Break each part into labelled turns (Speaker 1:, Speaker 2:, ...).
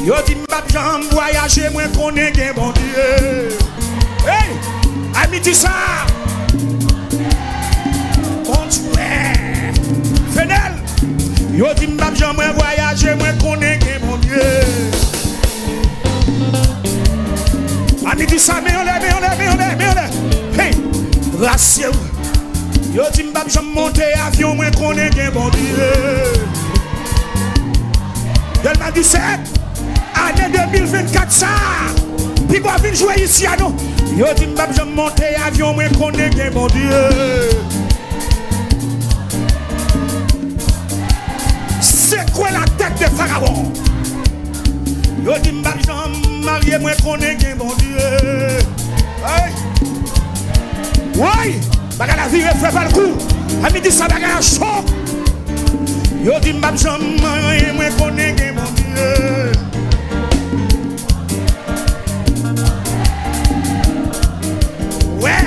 Speaker 1: Yo dit m'bap j'en voyager, moi connais gen bon Dieu. Hey, amiti ça. Bon Dieu. Fenel. Yo dit m'bap j'en voyager, moi connais gen bon Dieu. Amiti ça, mais on est. Hey, rassure. Yo dit m'bap j'en monter avion, moi connais gen bon Dieu. 2017, année 2024 ça. Puis quoi venir jouer ici à nous. Yo dit m'bap j'en monter avion, moi connais gen bon Dieu. C'est quoi la tête de Pharaon? Yo dit m'bap j'en marié, moi connais gen bon Dieu. Hey. Oui, bagarre la vie fait pas le coup. A midi ça bagarre chaud. Yo dit m'bap j'en marié, moi connais gen bon Dieu. Ouais.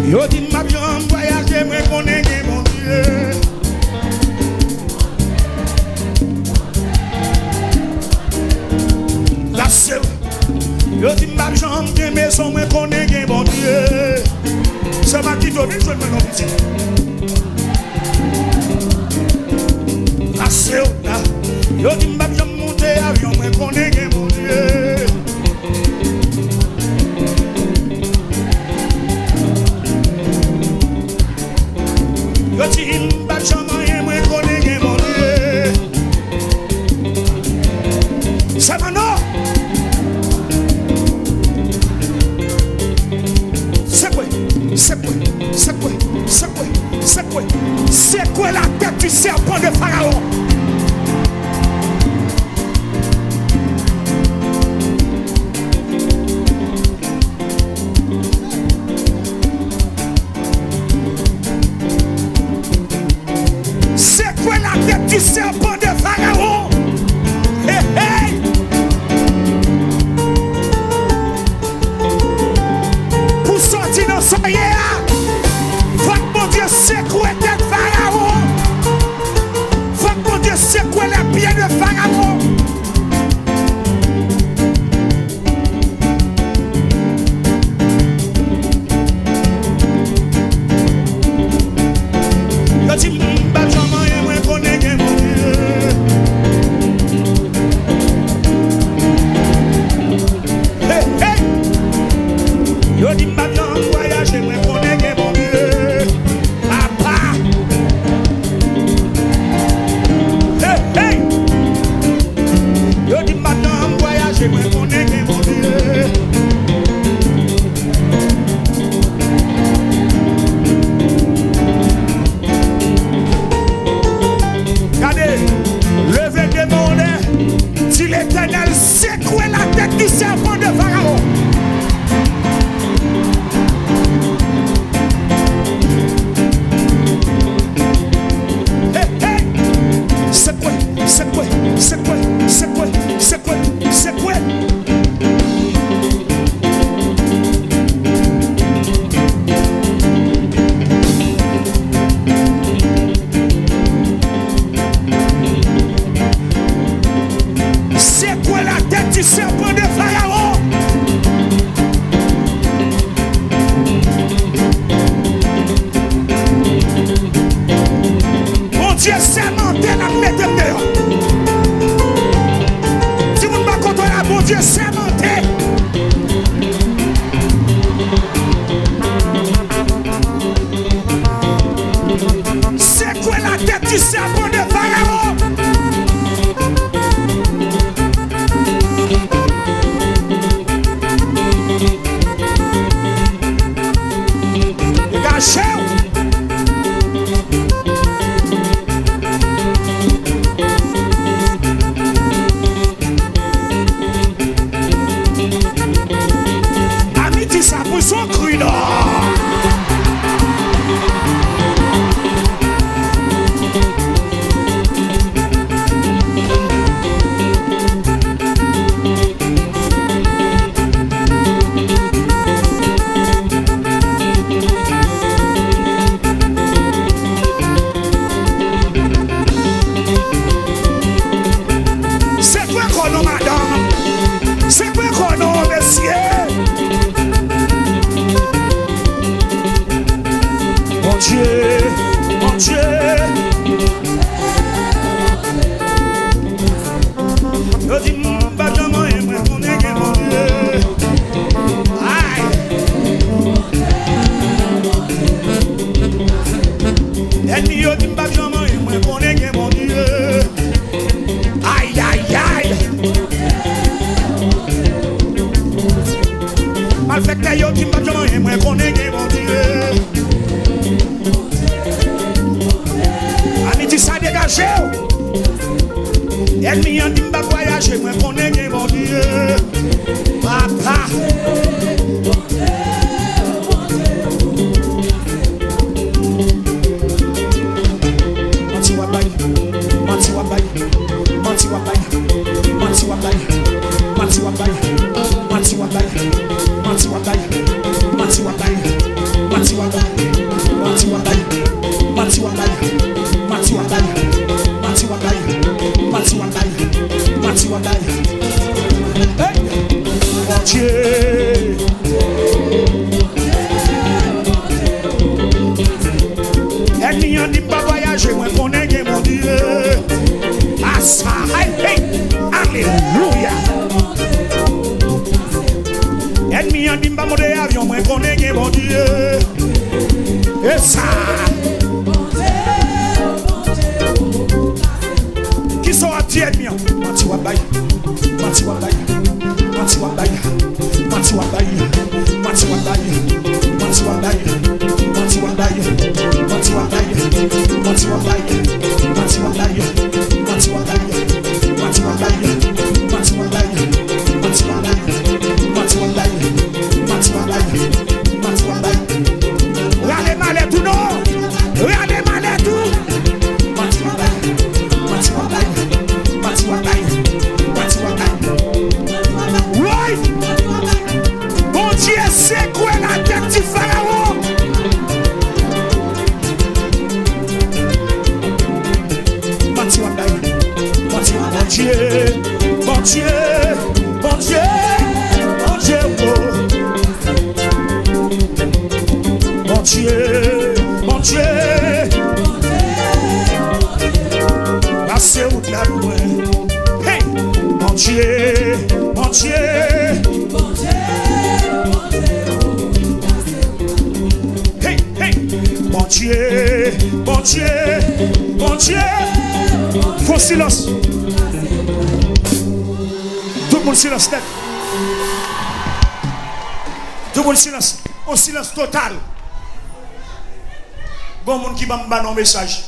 Speaker 1: Yo dit m'bap j'en voyager, moi connais gen bon Dieu. La seule. Yo dit m'bap j'en gen maison, moi connais gen bon Dieu. C'est ma petite vie, je me non petit. La seule. Yo dit m'bap j'en monter avion, moi connais gen bon Dieu. Yo dit m'bap j'en marié, moi connais gen bon Dieu. C'est ma non. C'est quoi la tête du serpent de Pharaon? C'est quoi la tête du serpent de Pharaon? Hey, hey! Pour sortir dans son Dieu, c'est quoi tête Pharaon? Votre Dieu, c'est quoi les pieds de Pharaon? Yo dit m'bap j'en marié, moi connais gen bon Dieu. Hey, hey! Yo dit m'bap j'en voyager, moi connais gen bon Dieu. Moi connais gen bon Dieu. Regardez, levez des monnaies, dit l'Éternel, c'est quoi la tête du serpent de Pharaon? Hey, hey! C'est quoi? C'est quoi? C'est quoi? C'est quoi? C'est quoi? C'est quoi? C'est quoi la tête du serpent de Pharaon? Mon Dieu, c'est menté la mettre dehors. Mon Dieu, c'est menté. C'est quoi la tête du serpent de Pharaon? Dégagez. Ça pour son cru non. Ennemi a dit m'a voyager, moi connais bien mon Dieu. Papa. Manti wabay, manti wabay, manti wabay, manti wabay, manti wabay, manti wabay, manti wabay, manti wabay, manti wabay, manti wabay, manti wabay, manti wabay, manti wabay, manti wabay, manti wabay. Hey, mon Dieu. Ennemi a dit pas voyager, moi connais bien mon Dieu. Ah ça, hey, alléluia. Ennemi a dit pas monter avion, moi connais bien mon Dieu. Et ça. Qui sont à Dieu ennemi? Manti wabay, manti wabay, manti wabay, manti wabay, manti wabay, manti wabay, manti wabay, manti wabay, manti wabay, manti wabay, manti wabay, manti wabay, manti wabay, manti wabay, manti wabay, manti wabay, manti wabay. Regardez malais tout non, regardez malais tout. Manti wabay, manti wabay, manti wabay, manti wabay. Oui. Bon Dieu, c'est quoi la tête du pharaon? Manti wabay, manti wabay. Bon Dieu, bon Dieu, bon Dieu, bon Dieu, bon Dieu, bon Dieu. La c'est où la loin. Hey, bon Dieu, bon Dieu. Hey, hey, bon Dieu, bon Dieu, bon Dieu. Faut silence. Tout le monde silence net. Tout le monde silence. Un silence total. Bon monde qui m'a un message.